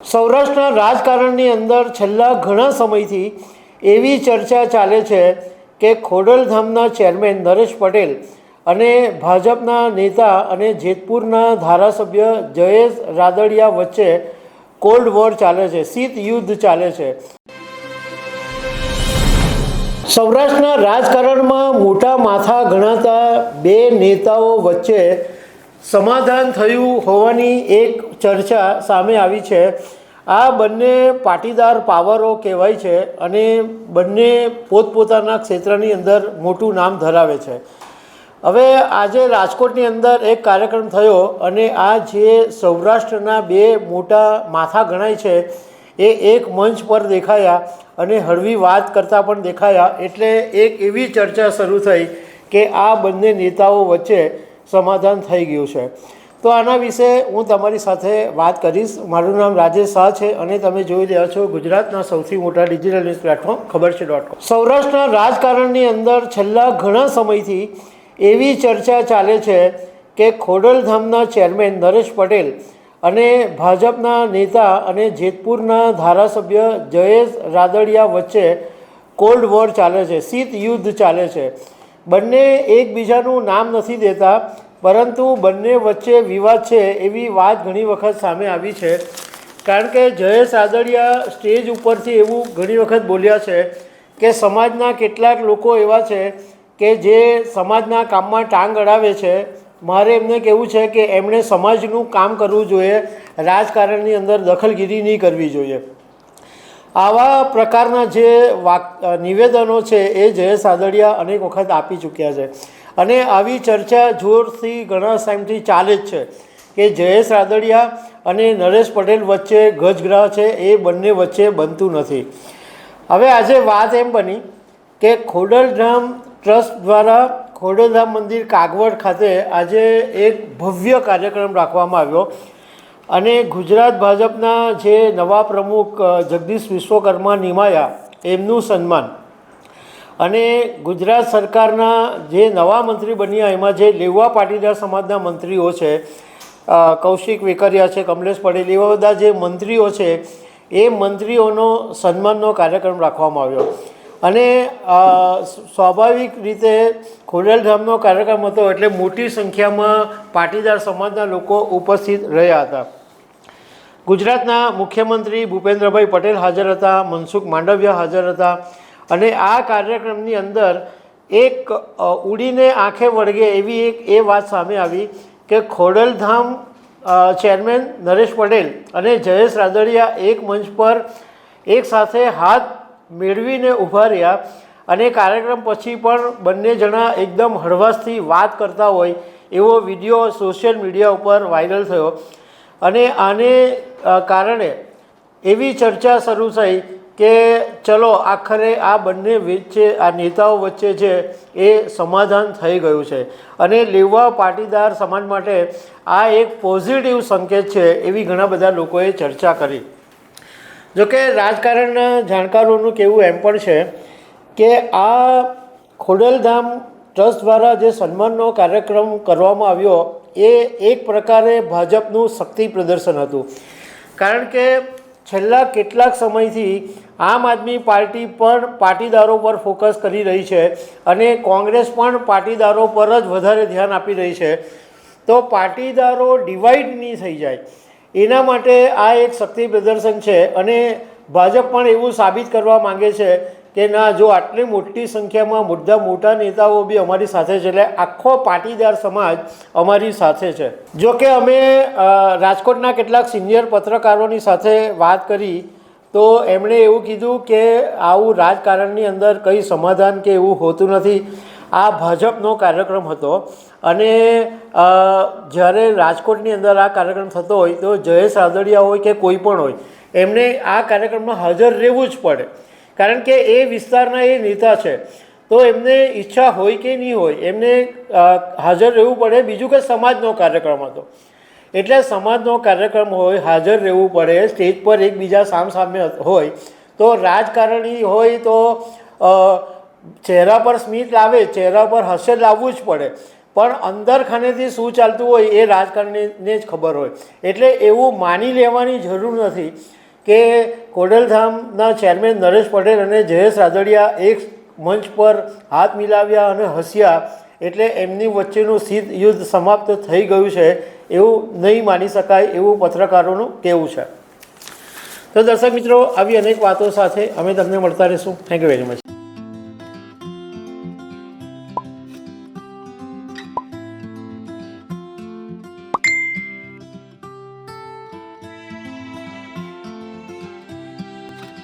સૌરાષ્ટ્રના રાજકારણની અંદર છેલ્લા ઘણા સમયથી એવી ચર્ચા ચાલે છે કે ખોડલધામના ચેરમેન નરેશ પટેલ અને ભાજપના નેતા અને જેતપુરના ધારાસભ્ય જયેશ રાદડિયા વચ્ચે કોલ્ડ વોર ચાલે છે, શીત યુદ્ધ ચાલે છે। સૌરાષ્ટ્રના રાજકારણમાં મોટા માથા ગણાતા બે નેતાઓ વચ્ચે સમાધાન થયું હોવાની એક ચર્ચા સામે આવી છે। આ બંને પાટીદાર પાવરો કહેવાય છે અને બંને પોતપોતાના ક્ષેત્રની અંદર મોટું નામ ધરાવે છે। હવે આજે રાજકોટની અંદર એક કાર્યક્રમ થયો અને આ જે સૌરાષ્ટ્રના બે મોટા માથા ગણાય છે એ એક મંચ પર દેખાયા અને હળવી વાત કરતાં પણ દેખાયા, એટલે એક એવી ચર્ચા શરૂ થઈ કે આ બંને નેતાઓ વચ્ચે સમાધાન થઈ ગયું છે। તો આના વિશે હું તમારી સાથે વાત કરીશ। મારું નામ રાજેશ શાહ છે અને તમે જોઈ રહ્યા છો ગુજરાતના સૌથી મોટા ડિજિટલ ન્યૂઝ પ્લેટફોર્મ ખબરછે.com। સૌરાષ્ટ્રના રાજકારણની અંદર છેલ્લા ઘણા સમયથી એવી ચર્ચા ચાલે છે કે ખોડલધામના ચેરમેન નરેશ પટેલ અને ભાજપના નેતા અને જેતપુરના ધારાસભ્ય જયેશ રાદડિયા વચ્ચે કોલ્ડ વોર ચાલે છે, શીત યુદ્ધ ચાલે છે। બંને એકબીજાનું નામ નથી દેતા, પરંતુ બંને વચ્ચે વિવાદ છે એવી વાત ઘણી વખત સામે આવી છે। કારણ કે જયેશ રાદડિયા સ્ટેજ ઉપરથી એવું ઘણી વખત બોલ્યા છે કે સમાજના કેટલાક લોકો એવા છે કે જે સમાજના કામમાં ટાંગ અડાવે છે। મારે એમને કહેવું છે કે એમણે સમાજનું કામ કરવું જોઈએ, રાજકારણની અંદર દખલગીરી નહીં કરવી જોઈએ। આવા પ્રકારના જે નિવેદનો છે એ જયેશ રાદડિયા અનેક વખત આપી ચૂક્યા છે અને આવી ચર્ચા જોરથી ઘણા ટાઈમથી ચાલે જ છે કે જયેશ રાદડિયા અને નરેશ પટેલ વચ્ચે ગજગ્રાહ છે, એ બંને વચ્ચે બનતું નથી। હવે આજે વાત એમ બની કે ખોડલધામ ટ્રસ્ટ દ્વારા ખોડલધામ મંદિર કાગવડ ખાતે આજે એક ભવ્ય કાર્યક્રમ રાખવામાં આવ્યો અને ગુજરાત ભાજપના જે નવા પ્રમુખ જગદીશ વિશ્વકર્મા નિમાયા એમનું સન્માન અને ગુજરાત સરકારના જે નવા મંત્રી બન્યા એમાં જે લેવા પાટીદાર સમાજના મંત્રીઓ છે, કૌશિક વેકરિયા છે, કમલેશ પટેલ, એવા બધા જે મંત્રીઓ છે એ મંત્રીઓનો સન્માનનો કાર્યક્રમ રાખવામાં આવ્યો અને સ્વાભાવિક રીતે ખોડલધામનો કાર્યક્રમ હતો એટલે મોટી સંખ્યામાં પાટીદાર સમાજના લોકો ઉપસ્થિત રહ્યા હતા। ગુજરાતના મુખ્યમંત્રી ભૂપેન્દ્રભાઈ પટેલ હાજર હતા, મનસુખ માંડવિયા હાજર હતા અને આ કાર્યક્રમની અંદર એક ઉડીને આંખે વળગે એવી એક એ વાત સામે આવી કે ખોડલધામ ચેરમેન નરેશ પટેલ અને જયેશ રાદડિયા એક મંચ પર એક સાથે હાથ મેળવીને ઊભા રહ્યા અને કાર્યક્રમ પછી પણ બંને જણા એકદમ હળવાશથી વાત કરતા હોય એવો વિડીયો સોશિયલ મીડિયા ઉપર વાયરલ થયો અને આને કારણે એવી ચર્ચા શરૂ થઈ કે ચલો આખરે આ બંને વચ્ચે, આ નેતાઓ વચ્ચે છે એ સમાધાન થઈ ગયું છે અને લેવા પાટીદાર સમાજ માટે આ એક પોઝિટિવ સંકેત છે એવી ઘણા બધા લોકોએ ચર્ચા કરી। જોકે રાજકારણના જાણકારોનું કહેવું એમ પણ છે કે આ ખોડલધામ ટ્રસ્ટ દ્વારા જે સન્માનનો કાર્યક્રમ કરવામાં આવ્યો એ એક પ્રકારે ભાજપનું શક્તિ પ્રદર્શન હતું। કારણ કે છેલ્લા કેટલાક સમયથી આમ આદમી પાર્ટી પણ પાટીદારો પર ફોકસ કરી રહી છે અને કોંગ્રેસ પણ પાટીદારો પર જ વધારે ધ્યાન આપી રહી છે। તો પાટીદારો ડિવાઈડ નહીં થઈ જાય એના માટે આ એક શક્તિ પ્રદર્શન છે અને ભાજપ પણ એવું સાબિત કરવા માંગે છે કે ના, જો આટલી મોટી સંખ્યામાં મોટા નેતાઓ બી અમારી સાથે છે એટલે આખો પાટીદાર સમાજ અમારી સાથે છે। જો કે અમે રાજકોટના કેટલાક સિનિયર પત્રકારોની સાથે વાત કરી તો એમણે એવું કીધું કે આવું રાજકારણની અંદર કંઈ સમાધાન કે એવું હોતું નથી। આ ભાજપનો કાર્યક્રમ હતો અને જ્યારે રાજકોટની અંદર આ કાર્યક્રમ થતો હોય તો જયેશ રાદડિયા હોય કે કોઈ પણ હોય એમને આ કાર્યક્રમમાં હાજર રહેવું જ પડે, કારણ કે એ વિસ્તારના એ નેતા છે તો એમને ઈચ્છા હોય કે નહીં હોય એમને હાજર રહેવું પડે। બીજું કે સમાજનો કાર્યક્રમ હતો એટલે સમાજનો કાર્યક્રમ હોય, હાજર રહેવું પડે, સ્ટેજ પર એકબીજા સામસામે હોય તો રાજકારણી હોય તો ચહેરા પર સ્મિત લાવે, ચહેરા પર હાસ્ય લાવવું જ પડે, પણ અંદર ખાનેથી શું ચાલતું હોય એ રાજકારણીને જ ખબર હોય. એટલે એવું માની લેવાની જરૂર નથી કે ખોડલધામના ચેરમેન નરેશ પટેલ અને જયેશ રાદડિયા એક મંચ પર હાથ મિલાવ્યા અને હસ્યા એટલે એમની વચ્ચેનું શીત યુદ્ધ સમાપ્ત થઈ ગયું છે એવું નહીં માની શકાય એવું પત્રકારોનું કહેવું છે. તો દર્શક મિત્રો, આવી અનેક વાતો સાથે અમે તમને મળતા રહીશું. Thank you very much.